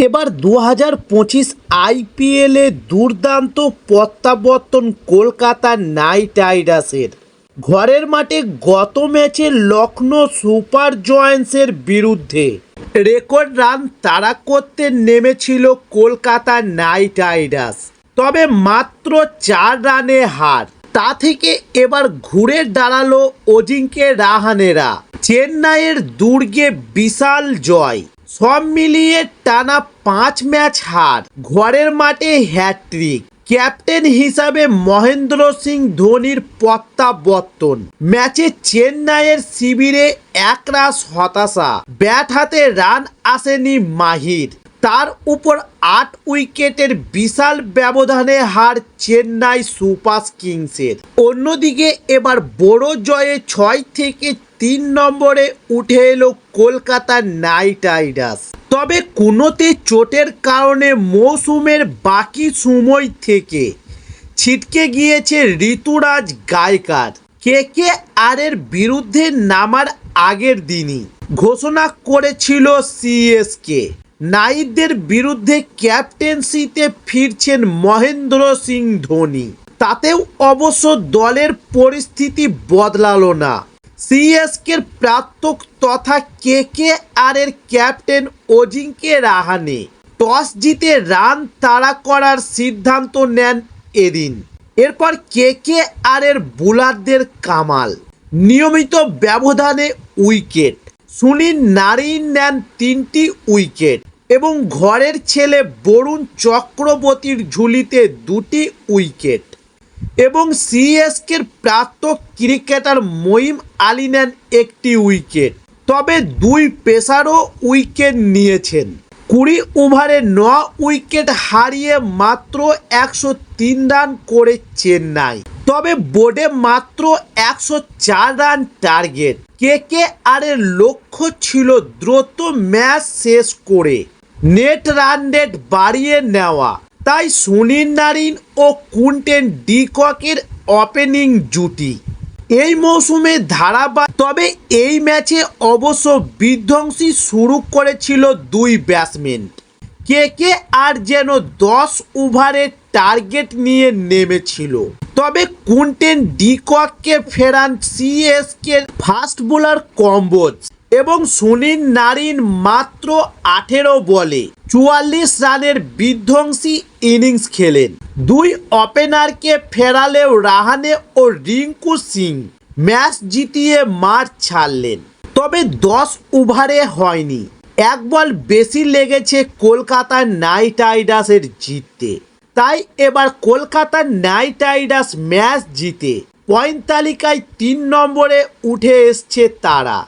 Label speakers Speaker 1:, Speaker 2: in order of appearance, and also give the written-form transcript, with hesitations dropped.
Speaker 1: এবার 2025 আইপিএলে দুর্দান্ত প্রত্যাবর্তন কলকাতা নাইট রাইডার্সের। ঘরের মাঠে গত ম্যাচে লখনৌ সুপার জায়ান্টসের বিরুদ্ধে রেকর্ড রান তাড়া করতে নেমেছিল কলকাতা নাইট রাইডার্স, তবে মাত্র 4 রানে হার। তা থেকে এবার ঘুরে দাঁড়ালো অজিঙ্ক্য রাহানেরা। চেন্নাইয়ের দুর্গে বিশাল জয়, সব মিলিয়ে টানা 5 ম্যাচ হার, ঘরের মাঠে হ্যাট্রিক। ক্যাপ্টেন হিসাবে মহেন্দ্র সিং ধোনির প্রত্যাবর্তন। ম্যাচে চেন্নাইয়ের শিবিরে একরাশ হতাশা, ব্যাট হাতে রান আসেনি মাহির। তার উপর 8 উইকেটের বিশাল ব্যবধানে হার চেন্নাই সুপার কিংসের। অন্যদিকে এবার বড় জয়ে 6 থেকে 3 নম্বরে উঠে এলো কলকাতা নাইট রাইডার্স। তবে কোনোতে চোটের কারণে মৌসুমের বাকি সময় থেকে ছিটকে গিয়েছে ঋতুরাজ গায়কোয়াড়। কেকেআরের বিরুদ্ধে নামার আগের দিনই ঘোষণা করেছিল সিএসকে। নাইটদের বিরুদ্ধে ক্যাপ্টেন্সিতে ফিরছেন মহেন্দ্র সিং ধোনি। তাতেও অবশ্য দলের পরিস্থিতি বদলালো না। সিএসকের প্রাক্তন তথা কেকেআরের ক্যাপ্টেন অজিঙ্ক্য রাহানে টস জিতে রান তাড়া করার সিদ্ধান্ত নেন এদিন। এরপর কেকেআরের বোলারদের কামাল, নিয়মিত ব্যবধানে উইকেট। সুনীল নারিন নেন 3টি উইকেট এবং ঘরের ছেলে বরুণ চক্রবর্তীর ঝুলিতে 2টি উইকেট এবং সিএসকের প্রাক্তন ক্রিকেটার মঈন আলী নেন 1টি উইকেট। তবে 2 পেসারও উইকেট নিয়েছেন। 20 ওভারে 9 উইকেট হারিয়ে মাত্র 103 রান করে চেন্নাই। তবে বোর্ডে মাত্র 104 রান টার্গেট। কেকেআরের লক্ষ্য ছিল দ্রুত ম্যাচ শেষ করে নেট রান রেট বাড়িয়ে নেওয়া। তাই সুনীল নারিন ও কুইন্টন ডি ককের ওপেনিং জুটি এই মৌসুমে ধারাবাহিক। তবে এই ম্যাচে অবশ্য বিধ্বংসী শুরু করেছিল 2 ব্যাটসম্যান। কেকেআর যেন 10 ওভারের টার্গেট নিয়ে নেমেছিল। তবে কুইন্টন ডি কককে ফেরান সিএসকে ফাস্ট বোলার কম্বোজ এবং সুনীল নারিন মাত্র 18 বলে 44 রানের বিধ্বংসী ইনিংস খেলেন। 2 ওপেনারকে ফেরালেও রাহানে ও রিঙ্কু সিং ম্যাচ জিতিয়ে মাঠ ছাড়লেন। তবে 10 ওভারে হয়নি। 1 বল বেশি লেগেছে কলকাতা নাইট রাইডার্সের জিততে। তাই এবার কলকাতা নাইট রাইডার্স ম্যাচ জিতে পয়েন্ট তালিকায় 3 নম্বরে উঠে এসছে তারা।